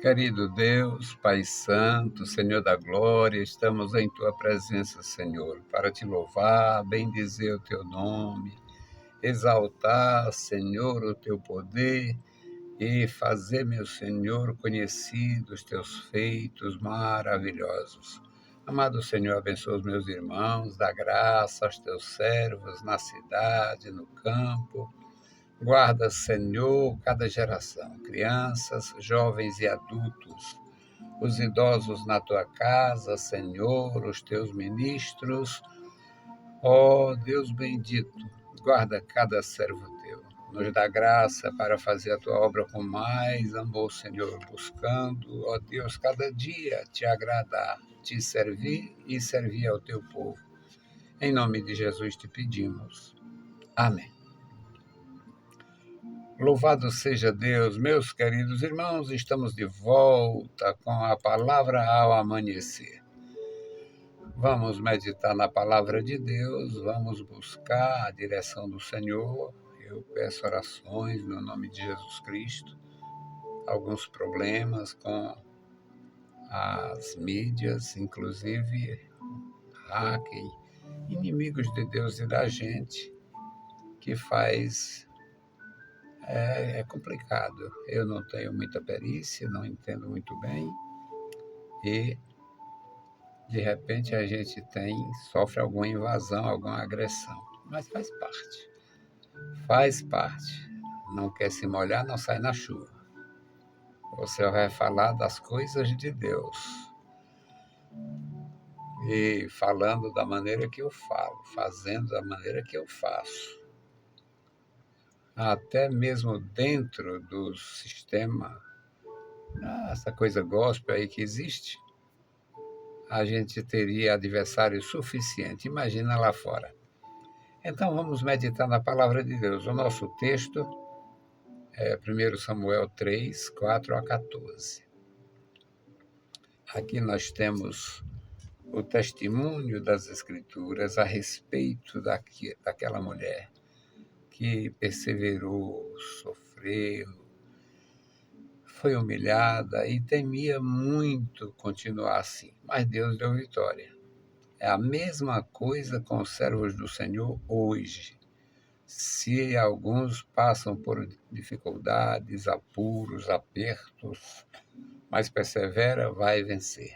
Querido Deus, Pai Santo, Senhor da Glória, estamos em Tua presença, Senhor, para Te louvar, bendizer o Teu nome, exaltar, Senhor, o Teu poder e fazer, meu Senhor, conhecidos os Teus feitos maravilhosos. Amado Senhor, abençoa os meus irmãos, dá graça aos Teus servos na cidade, no campo. Guarda, Senhor, cada geração, crianças, jovens e adultos, os idosos na tua casa, Senhor, os teus ministros. Ó Deus bendito, guarda cada servo teu. Nos dá graça para fazer a tua obra com mais amor, Senhor, buscando, ó Deus, cada dia te agradar, te servir e servir ao teu povo. Em nome de Jesus te pedimos. Amém. Louvado seja Deus, meus queridos irmãos, estamos de volta com a palavra ao amanhecer. Vamos meditar na palavra de Deus, vamos buscar a direção do Senhor. Eu peço orações no nome de Jesus Cristo. Alguns problemas com as mídias, inclusive hacking, inimigos de Deus e da gente, que faz... É complicado. Eu não tenho muita perícia, não entendo muito bem e, de repente, a gente sofre alguma invasão, alguma agressão. Mas faz parte. Faz parte. Não quer se molhar, não sai na chuva. Você vai falar das coisas de Deus. E falando da maneira que eu falo, fazendo da maneira que eu faço. Até mesmo dentro do sistema, essa coisa gospel aí que existe, a gente teria adversário suficiente. Imagina lá fora. Então vamos meditar na palavra de Deus. O nosso texto é 1 Samuel 3, 4 a 14. Aqui nós temos o testemunho das Escrituras a respeito daquela mulher que perseverou, sofreu, foi humilhada e temia muito continuar assim, mas Deus deu vitória. É a mesma coisa com os servos do Senhor hoje. Se alguns passam por dificuldades, apuros, apertos, mas persevera, vai vencer.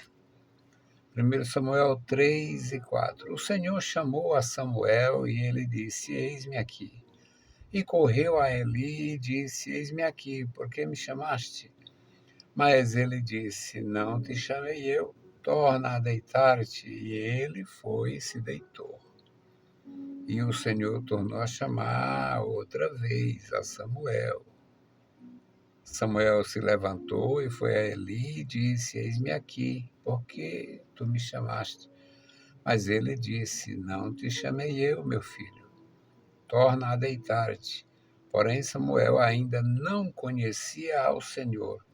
1 Samuel 3 e 4. O Senhor chamou a Samuel e ele disse: Eis-me aqui. E correu a Eli e disse: Eis-me aqui, por que me chamaste? Mas ele disse: Não te chamei eu, torna a deitar-te. E ele foi e se deitou. E o Senhor tornou a chamar outra vez a Samuel. Samuel se levantou e foi a Eli e disse: Eis-me aqui, por que tu me chamaste? Mas ele disse: Não te chamei eu, meu filho, torna a deitar-te. Porém Samuel ainda não conhecia ao Senhor,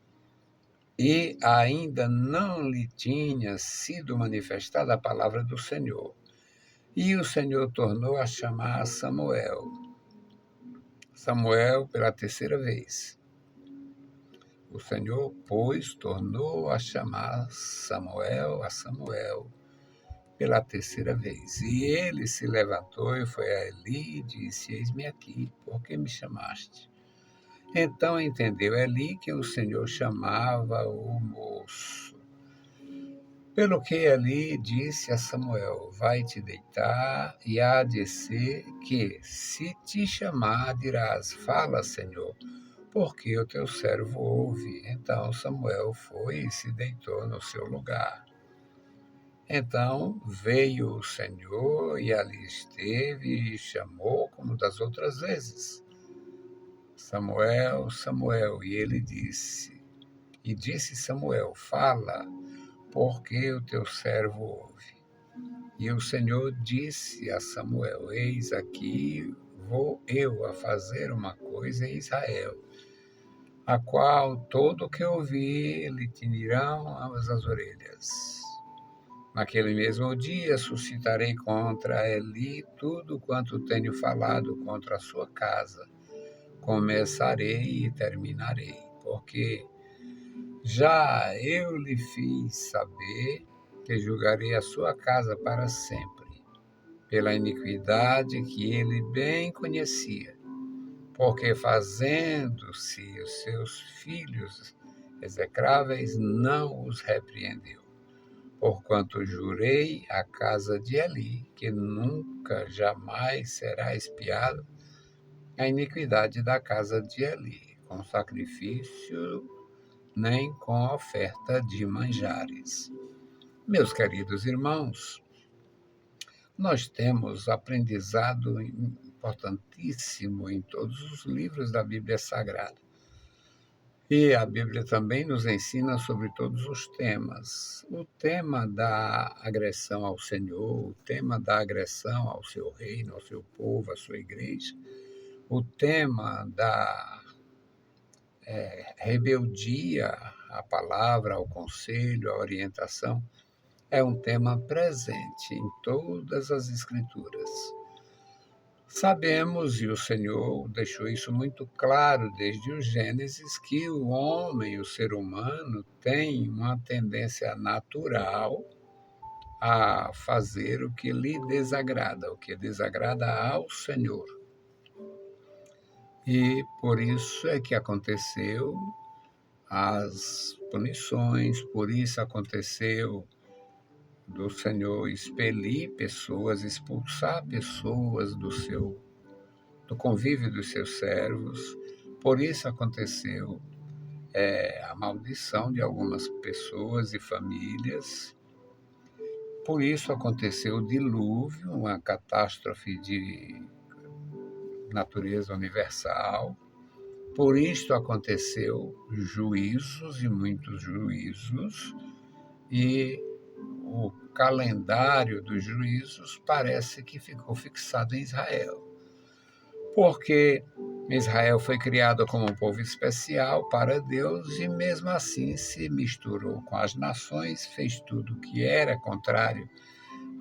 e ainda não lhe tinha sido manifestada a palavra do Senhor. E o Senhor tornou a chamar Samuel. Samuel pela terceira vez. O Senhor, pois, tornou a chamar Samuel a Samuel pela terceira vez. E ele se levantou e foi a Eli e disse: Eis-me aqui, por que me chamaste? Então entendeu Eli que o Senhor chamava o moço. Pelo que Eli disse a Samuel: Vai-te deitar, e há de ser que, se te chamar, dirás: Fala, Senhor, porque o teu servo ouve. Então Samuel foi e se deitou no seu lugar. Então veio o Senhor e ali esteve e chamou como das outras vezes: Samuel, Samuel. E ele disse, Samuel: Fala, porque o teu servo ouve. E o Senhor disse a Samuel: Eis aqui vou eu a fazer uma coisa em Israel, a qual todo o que ouvir lhe tinirão ambas as orelhas. Naquele mesmo dia suscitarei contra Eli tudo quanto tenho falado contra a sua casa. Começarei e terminarei, porque Já eu lhe fiz saber que julgarei a sua casa para sempre, pela iniquidade que ele bem conhecia, porque fazendo-se os seus filhos execráveis, não os repreendeu. Porquanto jurei à casa de Eli, que nunca jamais será expiada a iniquidade da casa de Eli, com sacrifício nem com oferta de manjares. Meus queridos irmãos, nós temos aprendizado importantíssimo em todos os livros da Bíblia Sagrada. E a Bíblia também nos ensina sobre todos os temas. O tema da agressão ao Senhor, o tema da agressão ao seu reino, ao seu povo, à sua igreja, o tema da rebeldia à palavra, ao conselho, à orientação, é um tema presente em todas as Escrituras. Sabemos, e o Senhor deixou isso muito claro desde o Gênesis, que o homem, o ser humano, tem uma tendência natural a fazer o que lhe desagrada, o que desagrada ao Senhor. E por isso é que aconteceu as punições, por isso aconteceu do Senhor expelir pessoas, expulsar pessoas do convívio dos seus servos. Por isso aconteceu a maldição de algumas pessoas e famílias. Por isso aconteceu o dilúvio, uma catástrofe de natureza universal. Por isto aconteceu juízos e muitos juízos, e o calendário dos juízos parece que ficou fixado em Israel, porque Israel foi criado como um povo especial para Deus e mesmo assim se misturou com as nações, fez tudo que era contrário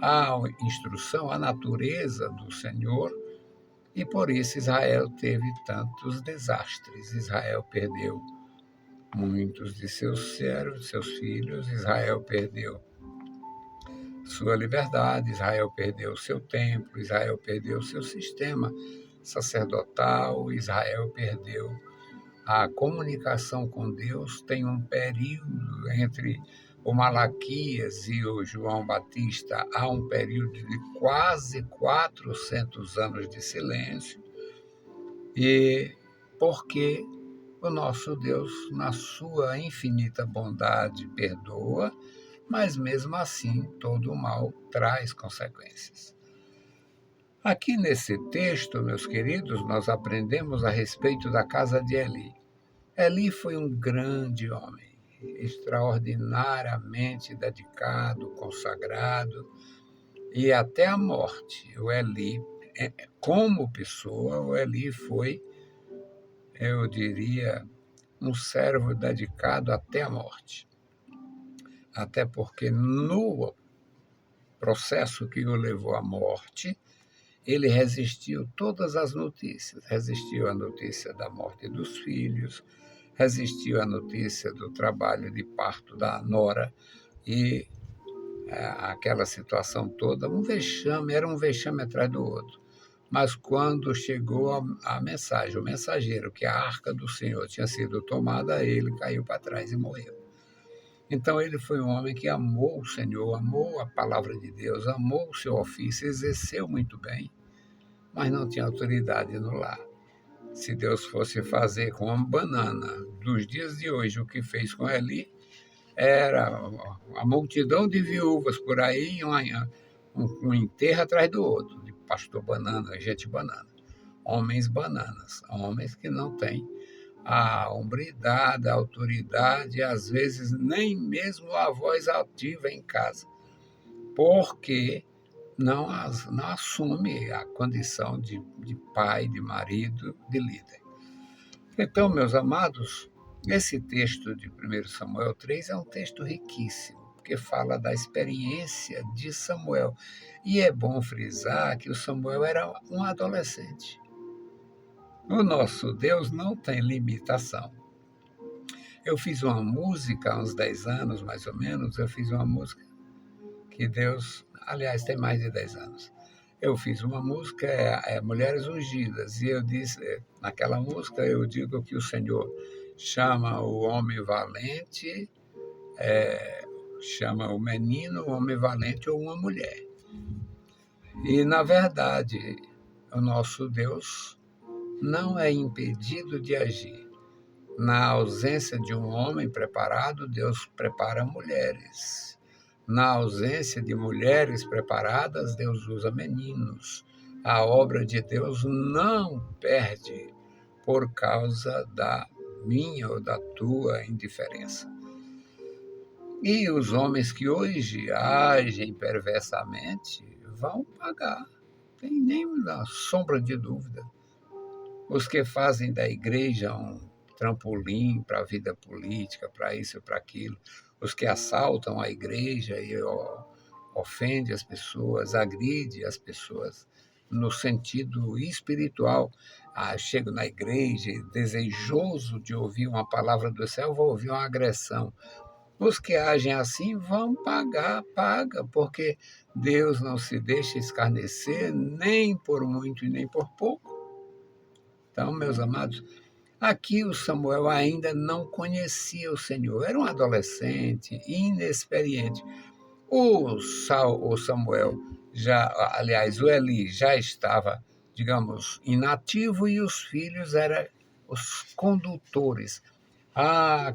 à instrução, à natureza do Senhor, e por isso Israel teve tantos desastres. Israel perdeu muitos de seus servos, seus filhos, Israel perdeu sua liberdade, Israel perdeu seu templo, Israel perdeu seu sistema sacerdotal, Israel perdeu a comunicação com Deus. Tem um período entre o Malaquias e o João Batista, há um período de quase 400 anos de silêncio, e porque o nosso Deus, na sua infinita bondade, perdoa, mas mesmo assim todo o mal traz consequências. Aqui nesse texto, meus queridos, nós aprendemos a respeito da casa de Eli. Eli foi um grande homem, extraordinariamente dedicado, consagrado, e até a morte. O Eli, como pessoa, o Eli foi, eu diria, um servo dedicado até a morte. Até porque no processo que o levou à morte, ele resistiu todas as notícias. Resistiu à notícia da morte dos filhos, resistiu à notícia do trabalho de parto da nora e aquela situação toda, um vexame, era um vexame atrás do outro. Mas quando chegou a mensagem, o mensageiro, que a arca do Senhor tinha sido tomada, ele caiu para trás e morreu. Então ele foi um homem que amou o Senhor, amou a palavra de Deus, amou o seu ofício, exerceu muito bem, mas não tinha autoridade no lar. Se Deus fosse fazer com uma banana dos dias de hoje o que fez com Eli, era a multidão de viúvas por aí, um enterro atrás do outro, de pastor banana, gente banana, homens bananas, homens que não têm a hombridade, a autoridade, às vezes nem mesmo a voz altiva em casa, porque não assume a condição de pai, de marido, de líder. Então, meus amados, esse texto de 1 Samuel 3 é um texto riquíssimo, porque fala da experiência de Samuel. E é bom frisar que o Samuel era um adolescente. O nosso Deus não tem limitação. Eu fiz uma música há uns 10 anos, mais ou menos, eu fiz uma música que Deus, aliás, tem mais de 10 anos. Eu fiz uma música, Mulheres Ungidas, e eu disse, naquela música eu digo que o Senhor chama o homem valente, chama o menino, o homem valente ou uma mulher. E, na verdade, o nosso Deus não é impedido de agir. Na ausência de um homem preparado, Deus prepara mulheres. Na ausência de mulheres preparadas, Deus usa meninos. A obra de Deus não perde por causa da minha ou da tua indiferença. E os homens que hoje agem perversamente vão pagar, tem nenhuma sombra de dúvida. Os que fazem da igreja um trampolim para a vida política, para isso e para aquilo, os que assaltam a igreja e ofendem as pessoas, agridem as pessoas no sentido espiritual. Chego na igreja desejoso de ouvir uma palavra do céu, vou ouvir uma agressão. Os que agem assim vão paga, porque Deus não se deixa escarnecer nem por muito e nem por pouco. Então, meus amados, aqui o Samuel ainda não conhecia o Senhor, era um adolescente, inexperiente. O Samuel, aliás, o Eli já estava, digamos, inativo e os filhos eram os condutores.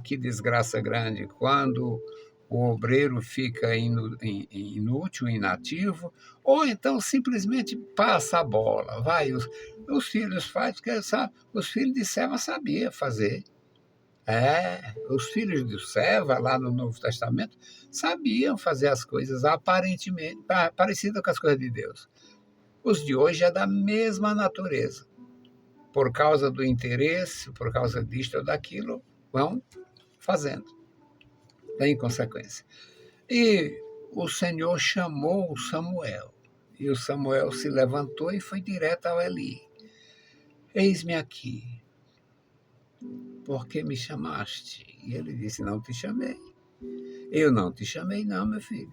Que desgraça grande quando o obreiro fica inútil, inativo, ou então simplesmente passa a bola. Os filhos fazem porque sabe, os filhos de Seva sabiam fazer. Os filhos de Seva, lá no Novo Testamento, sabiam fazer as coisas aparentemente parecidas com as coisas de Deus. Os de hoje é da mesma natureza. Por causa do interesse, por causa disto ou daquilo, vão fazendo, tem consequência. E o Senhor chamou o Samuel, e o Samuel se levantou e foi direto ao Eli. Eis-me aqui, por que me chamaste? E ele disse, não te chamei. Eu não te chamei não, meu filho.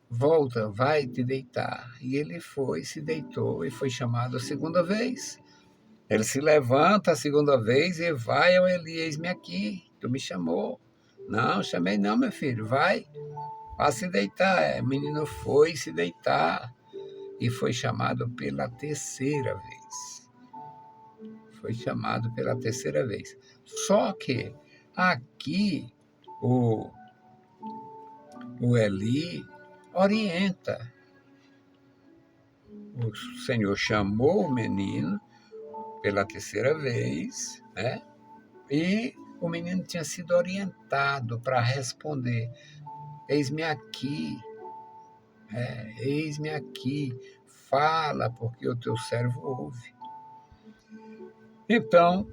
Volta, vai te deitar. E ele foi, se deitou e foi chamado a segunda vez. Ele se levanta a segunda vez e vai ao Eli, eis-me aqui, tu me chamou. Não, chamei não, meu filho, vai se deitar. O menino foi se deitar e foi chamado pela terceira vez. Foi chamado pela terceira vez. Só que aqui o Eli orienta. O Senhor chamou o menino pela terceira vez, né? E o menino tinha sido orientado para responder, eis-me aqui, eis-me aqui, fala, porque o teu servo ouve. Então,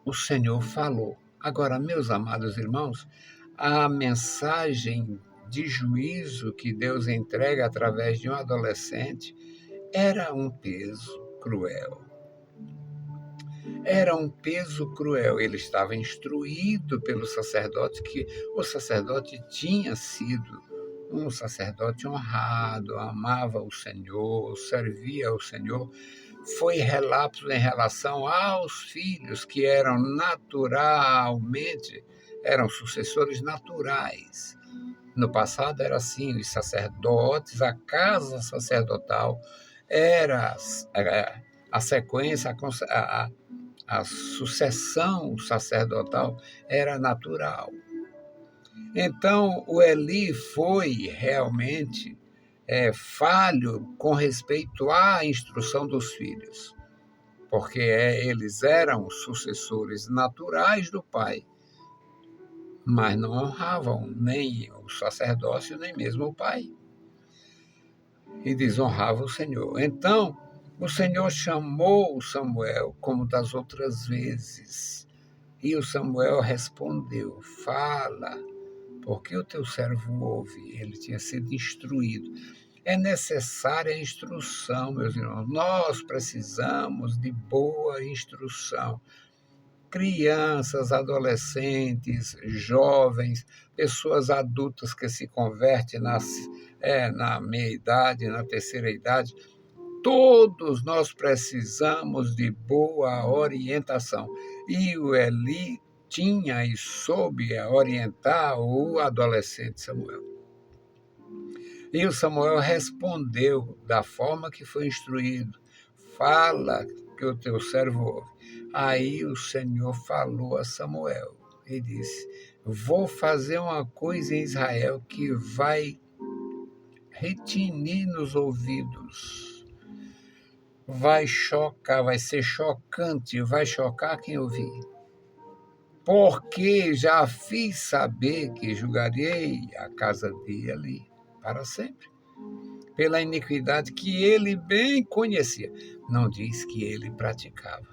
o Senhor falou. Agora, meus amados irmãos, a mensagem de juízo que Deus entrega através de um adolescente era um peso cruel. Era um peso cruel. Ele estava instruído pelo sacerdote, que o sacerdote tinha sido um sacerdote honrado, amava o Senhor, servia ao Senhor. Foi relapso em relação aos filhos, que eram sucessores naturais. No passado era assim, os sacerdotes, a casa sacerdotal era a sequência, a sucessão sacerdotal era natural. Então, o Eli foi realmente falho com respeito à instrução dos filhos, porque eles eram sucessores naturais do pai, mas não honravam nem o sacerdócio, nem mesmo o pai, e desonravam o Senhor. Então, o Senhor chamou Samuel como das outras vezes, e o Samuel respondeu, fala, porque o teu servo ouve. Ele tinha sido instruído. É necessária a instrução, meus irmãos. Nós precisamos de boa instrução. crianças, adolescentes, jovens, pessoas adultas que se convertem na meia-idade, na terceira idade. Todos nós precisamos de boa orientação. E o Eli tinha e soube orientar o adolescente Samuel. E o Samuel respondeu da forma que foi instruído. Fala que o teu servo ouve. Aí o Senhor falou a Samuel e disse: vou fazer uma coisa em Israel que vai retinir nos ouvidos. Vai chocar, vai ser chocante, vai chocar quem ouvir. Porque já fiz saber que julgarei a casa dele para sempre, pela iniquidade que ele bem conhecia. Não diz que ele praticava.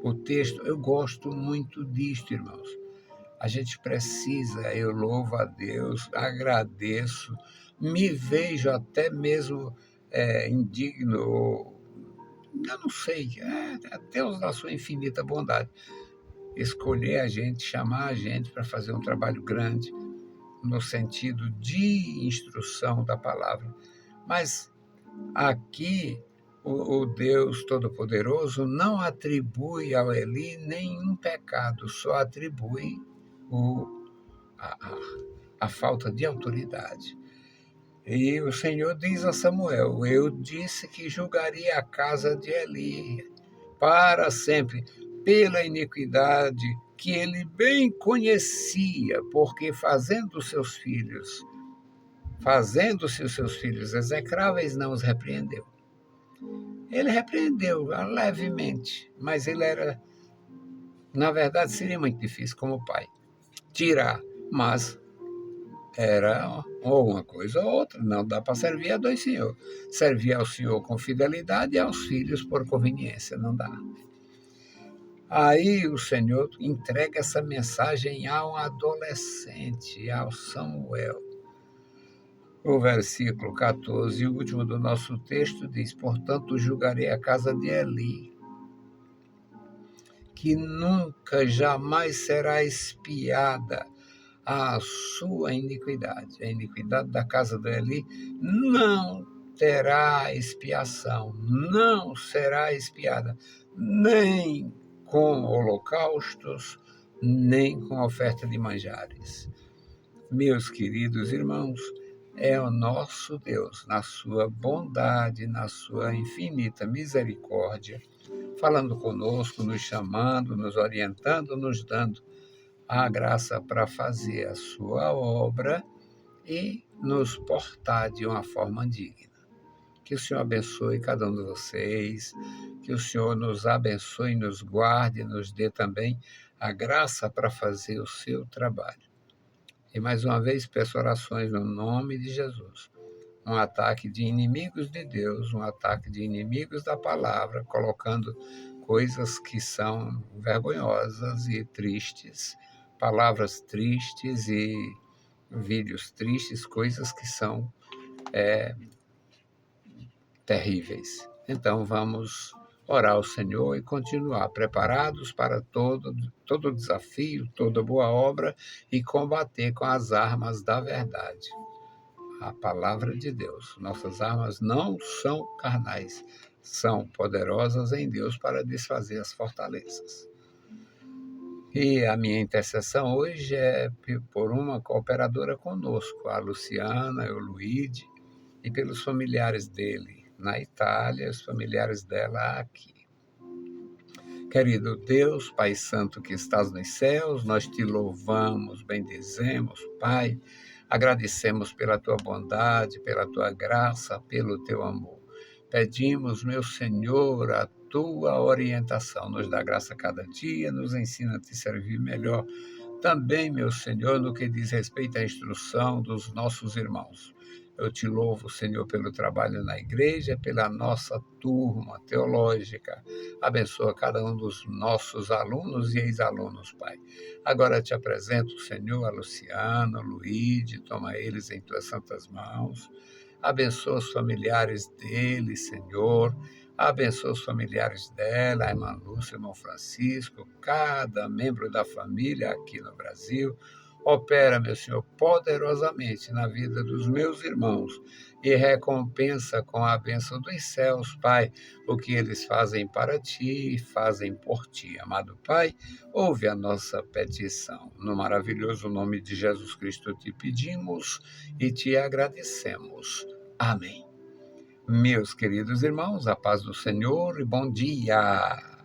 O texto, eu gosto muito disto, irmãos. A gente precisa, eu louvo a Deus, agradeço, me vejo até mesmo indigno, eu não sei, Deus na sua infinita bondade, escolher a gente, chamar a gente para fazer um trabalho grande, no sentido de instrução da palavra. Mas aqui o Deus Todo-Poderoso não atribui ao Eli nenhum pecado, só atribui a falta de autoridade. E o Senhor diz a Samuel: eu disse que julgaria a casa de Eli para sempre, pela iniquidade que ele bem conhecia, porque fazendo-se os seus filhos execráveis, não os repreendeu. Ele repreendeu levemente, mas ele era, na verdade, seria muito difícil como pai tirar, mas era ou uma coisa ou outra, não dá para servir a dois senhores. Servir ao Senhor com fidelidade e aos filhos por conveniência, não dá. Aí o Senhor entrega essa mensagem a um adolescente, ao Samuel. O versículo 14, o último do nosso texto, diz: portanto, julgarei a casa de Eli, que nunca, jamais será expiada a sua iniquidade. A iniquidade da casa de Eli não terá expiação, não será expiada, nem com holocaustos, nem com oferta de manjares. Meus queridos irmãos, é o nosso Deus, na sua bondade, na sua infinita misericórdia, falando conosco, nos chamando, nos orientando, nos dando a graça para fazer a sua obra e nos portar de uma forma digna. Que o Senhor abençoe cada um de vocês, que o Senhor nos abençoe, nos guarde, nos dê também a graça para fazer o seu trabalho. E mais uma vez peço orações no nome de Jesus. Um ataque de inimigos de Deus, um ataque de inimigos da palavra, colocando coisas que são vergonhosas e tristes, palavras tristes e vídeos tristes, coisas que são terríveis. Então vamos orar ao Senhor e continuar preparados para todo desafio, toda boa obra e combater com as armas da verdade. A palavra de Deus. Nossas armas não são carnais, são poderosas em Deus para desfazer as fortalezas. E a minha intercessão hoje é por uma cooperadora conosco, a Luciana, o Luíde, e pelos familiares dele na Itália, os familiares dela aqui. Querido Deus, Pai Santo que estás nos céus, nós te louvamos, bendizemos, Pai, agradecemos pela tua bondade, pela tua graça, pelo teu amor. Pedimos, meu Senhor, a tua orientação, nos dá graça a cada dia, nos ensina a te servir melhor. Também, meu Senhor, no que diz respeito à instrução dos nossos irmãos. Eu te louvo, Senhor, pelo trabalho na igreja, pela nossa turma teológica. Abençoa cada um dos nossos alunos e ex-alunos, Pai. Agora te apresento, Senhor, a Luciana, o Luíde, toma eles em tuas santas mãos. Abençoa os familiares deles, Senhor. Abençoa os familiares dela, a irmã Lúcia, o irmão Francisco, cada membro da família aqui no Brasil. Opera, meu Senhor, poderosamente na vida dos meus irmãos e recompensa com a bênção dos céus, Pai, o que eles fazem para ti e fazem por ti. Amado Pai, ouve a nossa petição. No maravilhoso nome de Jesus Cristo te pedimos e te agradecemos. Amém. Meus queridos irmãos, a paz do Senhor e bom dia.